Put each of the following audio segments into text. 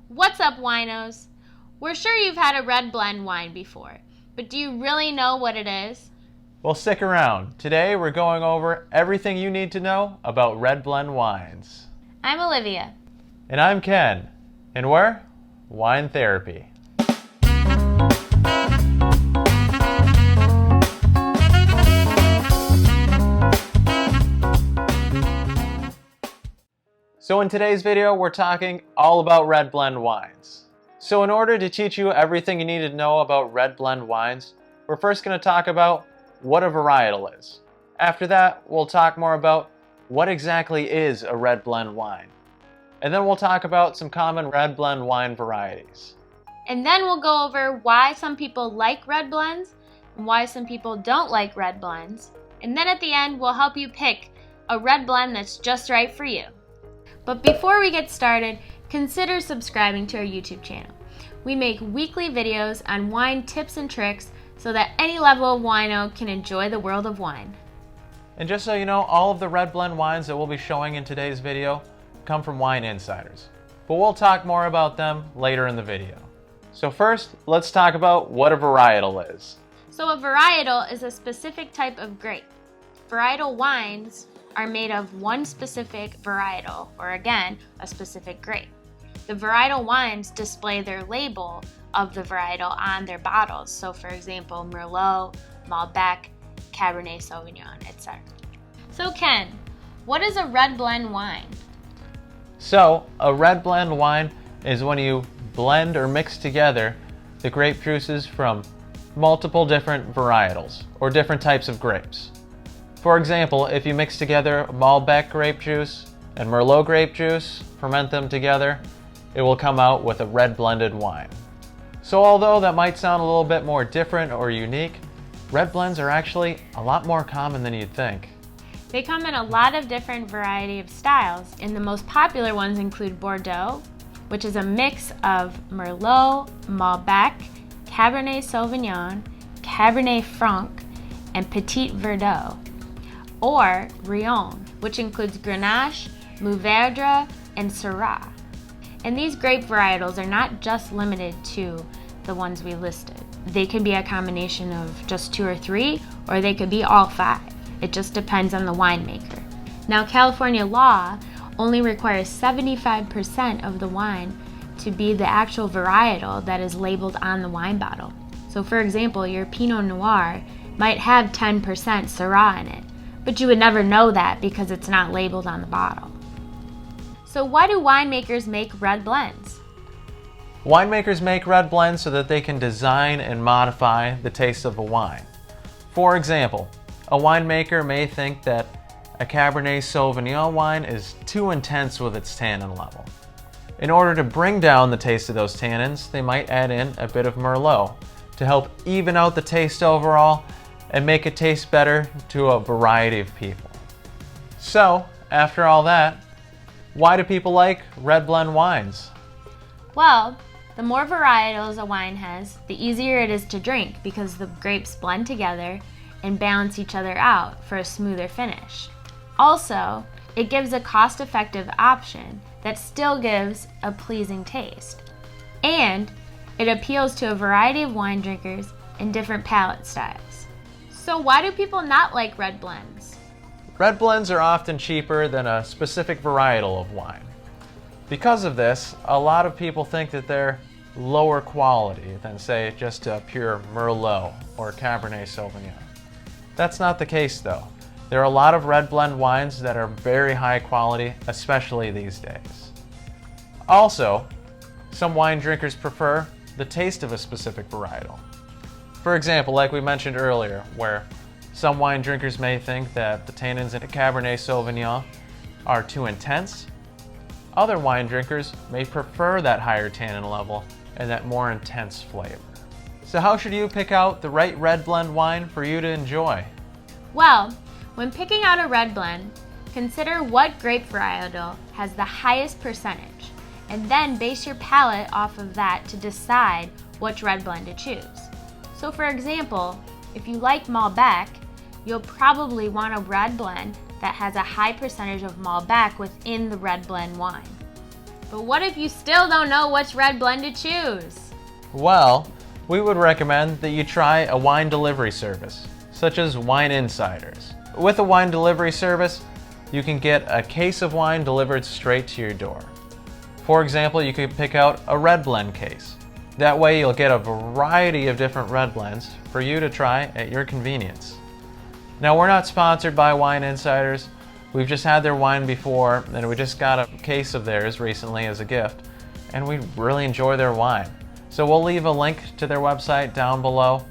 What's up, winos? We're sure you've had a red blend wine before, but do you really know what it is? Well, stick around. Today we're going over everything you need to know about red blend wines. I'm Olivia. And I'm Ken. And we're Wine Therapy. So in today's video, we're talking all about red blend wines. So in order to teach you everything you need to know about red blend wines, we're first going to talk about what a varietal is. After that, we'll talk more about what exactly is a red blend wine. And then we'll talk about some common red blend wine varieties. And then we'll go over why some people like red blends and why some people don't like red blends. And then at the end, we'll help you pick a red blend that's just right for you. But before we get started, consider subscribing to our YouTube channel. We make weekly videos on wine tips and tricks so that any level of wino can enjoy the world of wine. And just so you know, all of the red blend wines that we'll be showing in today's video come from Wine Insiders. But we'll talk more about them later in the video. So first, let's talk about what a varietal is. So a varietal is a specific type of grape. Varietal wines are made of one specific varietal, or again, a specific grape. The varietal wines display their label of the varietal on their bottles. So for example, Merlot, Malbec, Cabernet Sauvignon, etc. So Ken, what is a red blend wine? So a red blend wine is when you blend or mix together the grape juices from multiple different varietals or different types of grapes. For example, if you mix together Malbec grape juice and Merlot grape juice, ferment them together, it will come out with a red blended wine. So although that might sound a little bit more different or unique, red blends are actually a lot more common than you'd think. They come in a lot of different variety of styles, and the most popular ones include Bordeaux, which is a mix of Merlot, Malbec, Cabernet Sauvignon, Cabernet Franc, and Petit Verdot, or Rhône, which includes Grenache, Mourvèdre, and Syrah. And these grape varietals are not just limited to the ones we listed. They can be a combination of just 2 or 3, or they could be all 5. It just depends on the winemaker. Now, California law only requires 75% of the wine to be the actual varietal that is labeled on the wine bottle. So for example, your Pinot Noir might have 10% Syrah in it, but you would never know that because it's not labeled on the bottle. So why do winemakers make red blends? Winemakers make red blends so that they can design and modify the taste of a wine. For example, a winemaker may think that a Cabernet Sauvignon wine is too intense with its tannin level. In order to bring down the taste of those tannins, they might add in a bit of Merlot to help even out the taste overall and make it taste better to a variety of people. So, after all that, why do people like red blend wines? Well, the more varietals a wine has, the easier it is to drink because the grapes blend together and balance each other out for a smoother finish. Also, it gives a cost-effective option that still gives a pleasing taste. And it appeals to a variety of wine drinkers in different palate styles. So why do people not like red blends? Red blends are often cheaper than a specific varietal of wine. Because of this, a lot of people think that they're lower quality than, say, just a pure Merlot or Cabernet Sauvignon. That's not the case though. There are a lot of red blend wines that are very high quality, especially these days. Also, some wine drinkers prefer the taste of a specific varietal. For example, like we mentioned earlier, where some wine drinkers may think that the tannins in a Cabernet Sauvignon are too intense, other wine drinkers may prefer that higher tannin level and that more intense flavor. So how should you pick out the right red blend wine for you to enjoy? Well, when picking out a red blend, consider what grape varietal has the highest percentage, and then base your palate off of that to decide which red blend to choose. So for example, if you like Malbec, you'll probably want a red blend that has a high percentage of Malbec within the red blend wine. But what if you still don't know which red blend to choose? Well, we would recommend that you try a wine delivery service, such as Wine Insiders. With a wine delivery service, you can get a case of wine delivered straight to your door. For example, you could pick out a red blend case. That way you'll get a variety of different red blends for you to try at your convenience. Now, we're not sponsored by Wine Insiders. We've just had their wine before, and we just got a case of theirs recently as a gift, and we really enjoy their wine. So we'll leave a link to their website down below,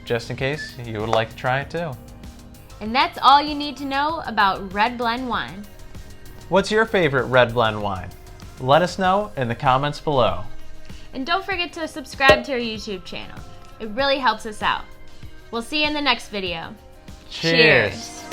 just in case you would like to try it too. And that's all you need to know about red blend wine. What's your favorite red blend wine? Let us know in the comments below. And don't forget to subscribe to our YouTube channel. It really helps us out. We'll see you in the next video. Cheers.